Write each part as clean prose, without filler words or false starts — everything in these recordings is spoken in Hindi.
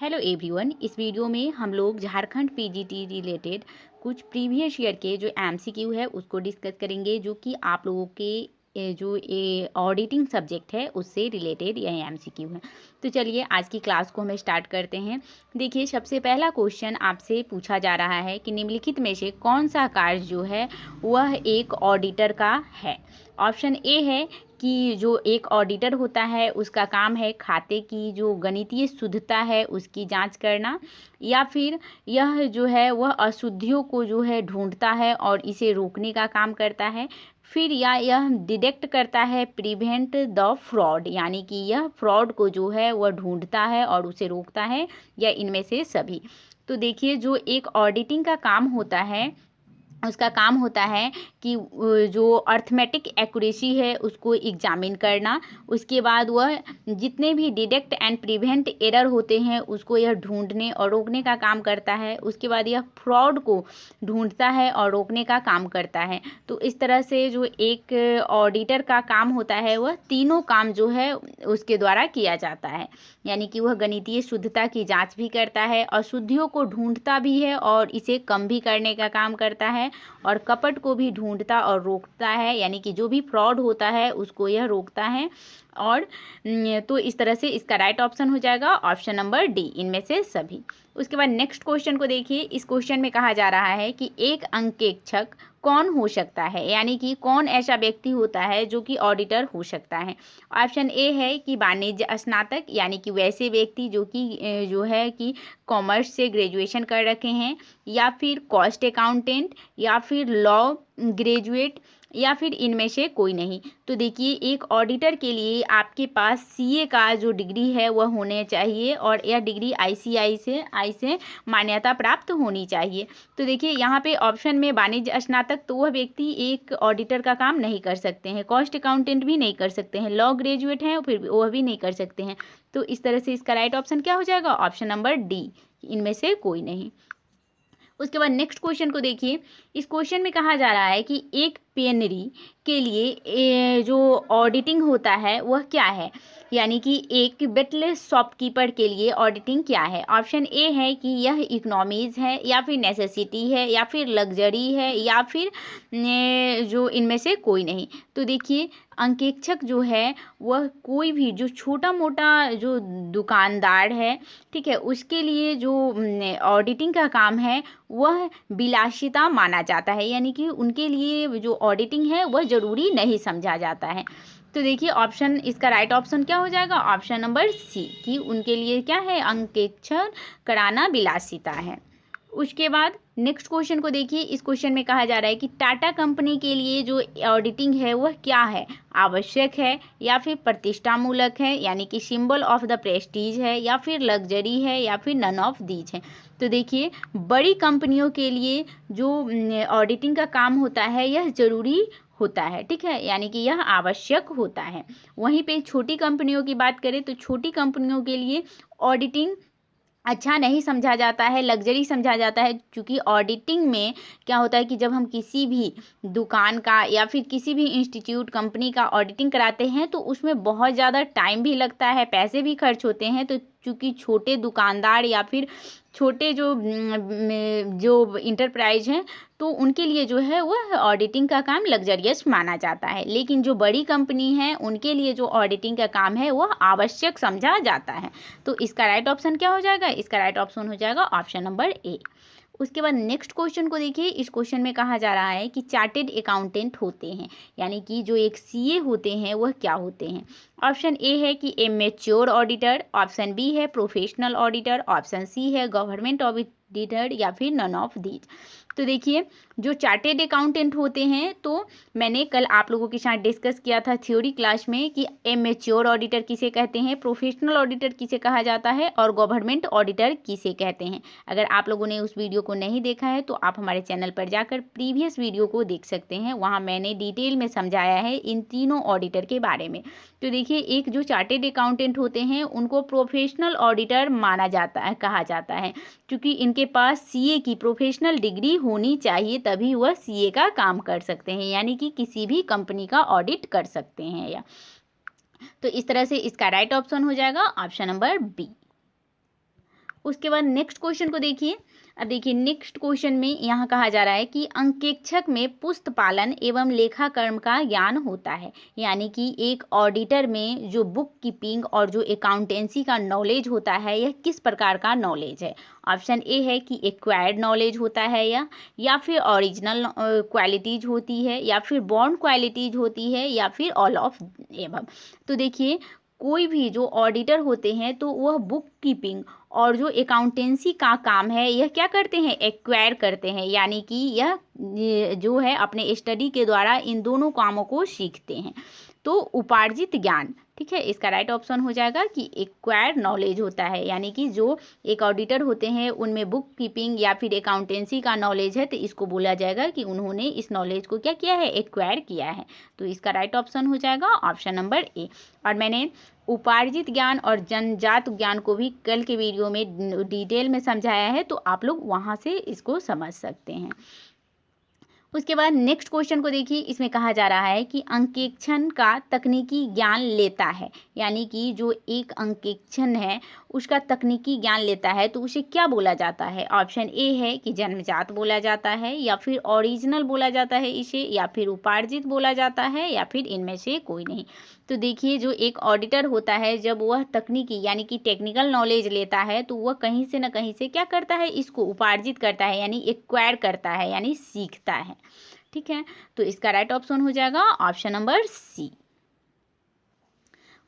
Hello everyone. इस वीडियो में हम लोग झारखंड पीजीटी रिलेटेड कुछ प्रीवियस ईयर के जो एमसीक्यू है उसको डिस्कस करेंगे, जो कि आप लोगों के जो ऑडिटिंग सब्जेक्ट है उससे रिलेटेड यह एमसीक्यू है। तो चलिए आज की क्लास को हम स्टार्ट करते हैं। देखिए, सबसे पहला क्वेश्चन आपसे पूछा जा रहा है कि निम्नलिखित में से कौन सा कार्य जो है वह एक ऑडिटर का है। ऑप्शन ए है कि जो एक ऑडिटर होता है उसका काम है खाते की जो गणितीय शुद्धता है उसकी जांच करना, या फिर यह जो है वह अशुद्धियों को जो है ढूंढता है और इसे रोकने का काम करता है, फिर या यह डिटेक्ट करता है प्रिवेंट द फ्रॉड, यानी कि यह फ्रॉड को जो है वह ढूंढता है और उसे रोकता है, या इनमें से सभी। तो देखिए, जो एक ऑडिटिंग का काम होता है उसका काम होता है कि जो अर्थमेटिक एक्यूरेसी है उसको एग्जामिन करना, उसके बाद वह जितने भी डिटेक्ट एंड प्रिवेंट एरर होते हैं उसको यह ढूंढने और रोकने का काम करता है, उसके बाद यह फ्रॉड को ढूंढता है और रोकने का काम करता है। तो इस तरह से जो एक ऑडिटर का काम होता है वह तीनों काम जो है उसके द्वारा किया जाता है, यानी कि वह गणितीय शुद्धता की जांच भी करता है, अशुद्धियों को ढूंढता भी है और इसे कम भी करने का काम करता है, और कपट को भी ढूंढता और रोकता है, यानी कि जो भी फ्रॉड होता है उसको यह रोकता है। और तो इस तरह से इसका राइट ऑप्शन हो जाएगा ऑप्शन नंबर डी, इनमें से सभी। उसके बाद नेक्स्ट क्वेश्चन को देखिए। इस क्वेश्चन में कहा जा रहा है कि एक अंकेक्षक कौन हो सकता है, यानी कि कौन ऐसा व्यक्ति होता है जो कि ऑडिटर हो सकता है। ऑप्शन ए है कि वाणिज्य स्नातक, यानी कि वैसे व्यक्ति जो कि जो है कि कॉमर्स से ग्रेजुएशन कर रखे हैं, या फिर कॉस्ट अकाउंटेंट, या फिर लॉ ग्रेजुएट, या फिर इनमें से कोई नहीं। तो देखिए, एक ऑडिटर के लिए आपके पास सीए का जो डिग्री है वह होने चाहिए, और यह डिग्री आईसीआई से मान्यता प्राप्त होनी चाहिए। तो देखिए, यहाँ पे ऑप्शन में वाणिज्य स्नातक, तो वह व्यक्ति एक ऑडिटर का काम नहीं कर सकते हैं, कॉस्ट अकाउंटेंट भी नहीं कर सकते हैं, लॉ ग्रेजुएट हैं फिर वह भी नहीं कर सकते हैं। तो इस तरह से इसका राइट ऑप्शन क्या हो जाएगा, ऑप्शन नंबर डी, इनमें से कोई नहीं। उसके बाद नेक्स्ट क्वेश्चन को देखिए। इस क्वेश्चन में कहा जा रहा है कि एक पेनरी के लिए जो ऑडिटिंग होता है वह क्या है, यानी कि एक बेटलेस शॉपकीपर के लिए ऑडिटिंग क्या है। ऑप्शन ए है कि यह इकोनॉमीज है, या फिर नेसेसिटी है, या फिर लग्जरी है, या फिर जो इनमें से कोई नहीं। तो देखिए, अंकेक्षक जो है वह कोई भी जो छोटा मोटा जो दुकानदार है, ठीक है, उसके लिए जो ऑडिटिंग का काम है वह विलासिता माना जाता है, यानी कि उनके लिए जो ऑडिटिंग है वह ज़रूरी नहीं समझा जाता है। तो देखिए, ऑप्शन इसका राइट ऑप्शन क्या हो जाएगा, ऑप्शन नंबर सी, कि उनके लिए क्या है, अंकेक्षण कराना विलासिता है। उसके बाद नेक्स्ट क्वेश्चन को देखिए। इस क्वेश्चन में कहा जा रहा है कि टाटा कंपनी के लिए जो ऑडिटिंग है वह क्या है, आवश्यक है, या फिर प्रतिष्ठामूलक है, यानी कि सिंबल ऑफ द प्रेस्टीज है, या फिर लग्जरी है, या फिर नन ऑफ दीज है। तो देखिए, बड़ी कंपनियों के लिए जो ऑडिटिंग का काम होता है यह ज़रूरी होता है, ठीक है, यानी कि यह आवश्यक होता है। वहीं पे छोटी कंपनियों की बात करें तो छोटी कंपनियों के लिए ऑडिटिंग अच्छा नहीं समझा जाता है, लग्जरी समझा जाता है, क्योंकि ऑडिटिंग में क्या होता है कि जब हम किसी भी दुकान का या फिर किसी भी इंस्टीट्यूट कंपनी का ऑडिटिंग कराते हैं तो उसमें बहुत ज़्यादा टाइम भी लगता है, पैसे भी खर्च होते हैं। तो चूँकि छोटे दुकानदार या फिर छोटे जो इंटरप्राइज हैं, तो उनके लिए जो है वह ऑडिटिंग का काम लग्जरियस माना जाता है, लेकिन जो बड़ी कंपनी है उनके लिए जो ऑडिटिंग का काम है वह आवश्यक समझा जाता है। तो इसका राइट ऑप्शन क्या हो जाएगा, इसका राइट ऑप्शन हो जाएगा ऑप्शन नंबर ए। उसके बाद नेक्स्ट क्वेश्चन को देखिए। इस क्वेश्चन में कहा जा रहा है कि चार्टेड अकाउंटेंट होते हैं, यानी कि जो एक सीए होते हैं वह क्या होते हैं। ऑप्शन ए है कि a mature auditor, option B है प्रोफेशनल ऑडिटर, ऑप्शन सी है गवर्नमेंट ऑडिटर, या फिर नन ऑफ दीज। तो देखिए, जो चार्टेड अकाउंटेंट होते हैं, तो मैंने कल आप लोगों के साथ डिस्कस किया था थ्योरी क्लास में कि ए मैच्योर ऑडिटर किसे कहते हैं, प्रोफेशनल ऑडिटर किसे कहा जाता है, और गवर्नमेंट ऑडिटर किसे कहते हैं। अगर आप लोगों ने उस वीडियो को नहीं देखा है तो आप हमारे चैनल पर जाकर प्रीवियस वीडियो को देख सकते हैं, वहाँ मैंने डिटेल में समझाया है इन तीनों ऑडिटर के बारे में। तो देखिए, एक जो चार्टेड अकाउंटेंट होते हैं उनको प्रोफेशनल ऑडिटर माना जाता है, कहा जाता है, क्योंकि इनके पास सीए की प्रोफेशनल डिग्री होनी चाहिए, तभी वह सीए का काम कर सकते हैं, यानी कि किसी भी कंपनी का ऑडिट कर सकते हैं। या तो इस तरह से इसका राइट ऑप्शन हो जाएगा ऑप्शन नंबर बी। उसके बाद नेक्स्ट क्वेश्चन को देखिए। अब देखिए नेक्स्ट क्वेश्चन में यहाँ कहा जा रहा है कि अंकेक्षक में पुस्त पालन एवं लेखाकर्म का ज्ञान होता है, यानी कि एक ऑडिटर में जो बुक कीपिंग और जो अकाउंटेंसी का नॉलेज होता है यह किस प्रकार का नॉलेज है। ऑप्शन ए है कि एक्वायर्ड नॉलेज होता है या फिर ओरिजिनल क्वालिटीज होती है, या फिर बॉर्न क्वालिटीज होती है, या फिर ऑल ऑफ एबव। तो देखिए कोई भी जो ऑडिटर होते हैं तो वह बुक कीपिंग और जो अकाउंटेंसी का काम है यह क्या करते हैं, एक्वायर करते हैं, यानी कि यह जो है अपने स्टडी के द्वारा इन दोनों कामों को सीखते हैं। तो उपार्जित ज्ञान, ठीक है, इसका राइट ऑप्शन हो जाएगा कि एक्वायर नॉलेज होता है, यानी कि जो एक ऑडिटर होते हैं उनमें बुक कीपिंग या फिर अकाउंटेंसी का नॉलेज है तो इसको बोला जाएगा कि उन्होंने इस नॉलेज को क्या किया है, एक्वायर किया है। तो इसका राइट ऑप्शन हो जाएगा ऑप्शन नंबर ए। और मैंने उपार्जित ज्ञान और जन्मजात ज्ञान को भी कल के वीडियो में डिटेल में समझाया है, तो आप लोग वहाँ से इसको समझ सकते हैं। उसके बाद नेक्स्ट क्वेश्चन को देखिए। इसमें कहा जा रहा है कि अंकेक्षण का तकनीकी ज्ञान लेता है, यानी कि जो एक अंकेक्षण है उसका तकनीकी ज्ञान लेता है तो उसे क्या बोला जाता है। ऑप्शन ए है कि जन्मजात बोला जाता है, या फिर ओरिजिनल बोला जाता है इसे, या फिर उपार्जित बोला जाता है, या फिर इनमें से कोई नहीं। तो देखिए जो एक ऑडिटर होता है जब वह तकनीकी यानी कि टेक्निकल नॉलेज लेता है तो वह कहीं से न कहीं से क्या करता है, इसको उपार्जित करता है, यानी एक्वायर करता है, यानी सीखता है। ठीक है, तो इसका राइट ऑप्शन हो जाएगा ऑप्शन नंबर सी।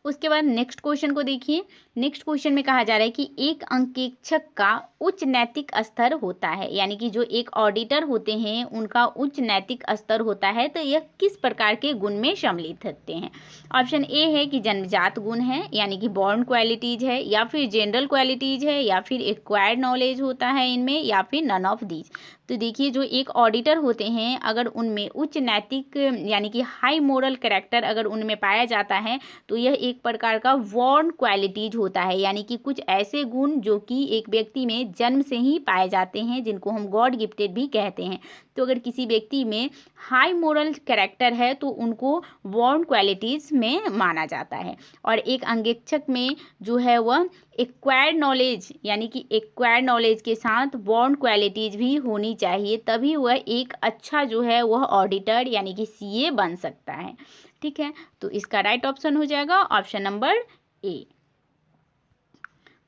उसके बाद नेक्स्ट क्वेश्चन को देखिए। नेक्स्ट क्वेश्चन में कहा जा रहा है कि एक अंकेक्षक का उच्च नैतिक स्तर होता है, यानी कि जो एक ऑडिटर होते हैं उनका उच्च नैतिक स्तर होता है, तो यह किस प्रकार के गुण में सम्मिलित होते हैं। ऑप्शन ए है कि जन्मजात गुण है, यानी कि बॉर्न क्वालिटीज है, या फिर जनरल क्वालिटीज है, या फिर एक्वायर्ड नॉलेज होता है इनमें, या फिर नन ऑफ दीज। तो देखिए जो एक ऑडिटर होते हैं अगर उनमें उच्च नैतिक यानी कि हाई मोरल कैरेक्टर अगर उनमें पाया जाता है तो यह एक प्रकार का बॉर्न क्वालिटीज होता है, यानी कि कुछ ऐसे गुण जो कि एक व्यक्ति में जन्म से ही पाए जाते हैं, जिनको हम गॉड गिफ्टेड भी कहते हैं। तो अगर किसी व्यक्ति में हाई मोरल कैरेक्टर है तो उनको बॉर्न क्वालिटीज में माना जाता है। और एक अंकेक्षक में जो है वह एक्वायर्ड नॉलेज यानी कि एक्वायर्ड नॉलेज के साथ बॉर्न क्वालिटीज भी होनी चाहिए, तभी वह एक अच्छा जो है वह ऑडिटर यानी कि सीए बन सकता है। ठीक है, तो इसका राइट ऑप्शन हो जाएगा ऑप्शन नंबर ए।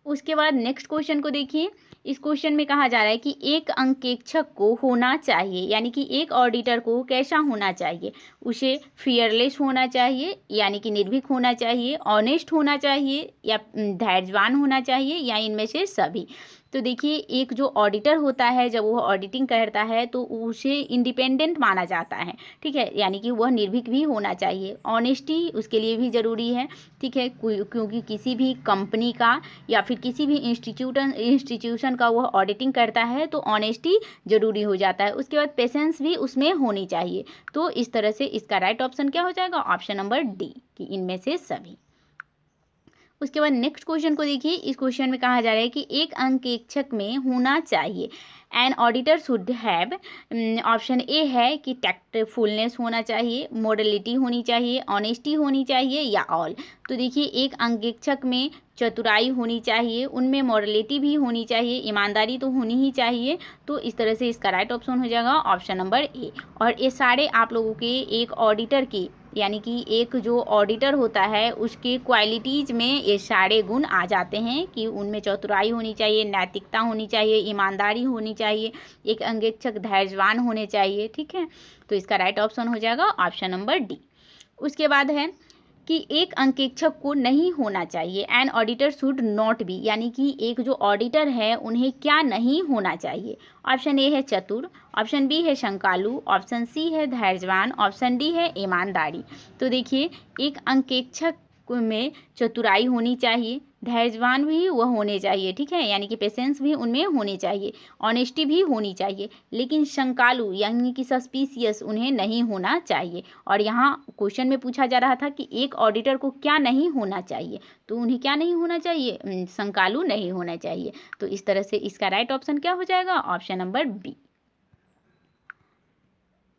उसके बाद नेक्स्ट क्वेश्चन को देखिए। इस क्वेश्चन में कहा जा रहा है कि एक अंकेक्षक को होना चाहिए, यानी कि एक ऑडिटर को कैसा होना चाहिए। उसे फियरलेस होना चाहिए, यानी कि निर्भीक होना चाहिए, ऑनेस्ट होना चाहिए, या धैर्यवान होना चाहिए, या इनमें से सभी। तो देखिए एक जो ऑडिटर होता है जब वह ऑडिटिंग करता है तो उसे इंडिपेंडेंट माना जाता है। ठीक है, यानी कि वह निर्भीक भी होना चाहिए, ऑनेस्टी उसके लिए भी ज़रूरी है। ठीक है, क्योंकि किसी भी कंपनी का या फिर किसी भी इंस्टीट्यूशन का वह ऑडिटिंग करता है तो ऑनेस्टी ज़रूरी हो जाता है। उसके बाद पेशेंस भी उसमें होनी चाहिए। तो इस तरह से इसका राइट ऑप्शन क्या हो जाएगा, ऑप्शन नंबर डी, कि इनमें से सभी। उसके बाद नेक्स्ट क्वेश्चन को देखिए। इस क्वेश्चन में कहा जा रहा है कि एक अंकेक्षक में होना चाहिए, an auditor should have. Option A है कि टैक्टफुलनेस होना चाहिए, मॉडलिटी होनी चाहिए, ऑनेस्टी होनी चाहिए, या ऑल। तो देखिए एक अंकेक्षक में चतुराई होनी चाहिए, उनमें मॉडलिटी भी होनी चाहिए, ईमानदारी तो होनी ही चाहिए। तो इस तरह से इसका राइट ऑप्शन हो जाएगा ऑप्शन नंबर ए। और ये सारे आप लोगों के एक ऑडिटर की यानी कि एक जो ऑडिटर होता है उसके क्वालिटीज़ में ये सारे गुण आ जाते हैं कि उनमें चतुराई होनी चाहिए, नैतिकता होनी चाहिए, ईमानदारी होनी चाहिए, एक अंकेक्षक धैर्यवान होने चाहिए। ठीक है, तो इसका राइट ऑप्शन हो जाएगा ऑप्शन नंबर डी। उसके बाद है कि एक अंकेक्षक को नहीं होना चाहिए, an auditor should not be, यानी कि एक जो ऑडिटर है उन्हें क्या नहीं होना चाहिए। ऑप्शन ए है चतुर, ऑप्शन बी है शंकालु, ऑप्शन सी है धैर्यवान, ऑप्शन डी है ईमानदारी। तो देखिए एक अंकेक्षक में चतुराई होनी चाहिए, धैर्यवान भी वह होने चाहिए। ठीक है, यानी कि पेशेंस भी उनमें होनी चाहिए, ऑनेस्टी भी होनी चाहिए, लेकिन शंकालु यानी कि सस्पिशियस उन्हें नहीं होना चाहिए। और यहाँ क्वेश्चन में पूछा जा रहा था कि एक ऑडिटर को क्या नहीं होना चाहिए, तो उन्हें क्या नहीं होना चाहिए, शंकालु नहीं होना चाहिए। तो इस तरह से इसका राइट ऑप्शन क्या हो जाएगा, option number B.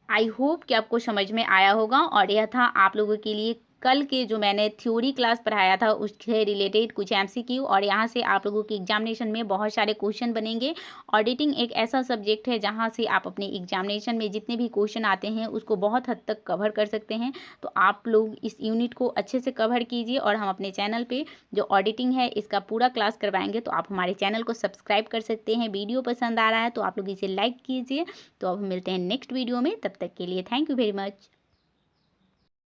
I hope कि आपको समझ में आया होगा और यह था आप लोगों के लिए कल के जो मैंने थ्योरी क्लास पढ़ाया था उससे रिलेटेड कुछ एमसीक्यू, और यहाँ से आप लोगों के एग्जामिनेशन में बहुत सारे क्वेश्चन बनेंगे। ऑडिटिंग एक ऐसा सब्जेक्ट है जहाँ से आप अपने एग्जामिनेशन में जितने भी क्वेश्चन आते हैं उसको बहुत हद तक कवर कर सकते हैं। तो आप लोग इस यूनिट को अच्छे से कवर कीजिए, और हम अपने चैनल पे जो ऑडिटिंग है इसका पूरा क्लास करवाएंगे। तो आप हमारे चैनल को सब्सक्राइब कर सकते हैं। वीडियो पसंद आ रहा है तो आप लोग इसे लाइक कीजिए। तो अब मिलते हैं नेक्स्ट वीडियो में, तब तक के लिए थैंक यू वेरी मच।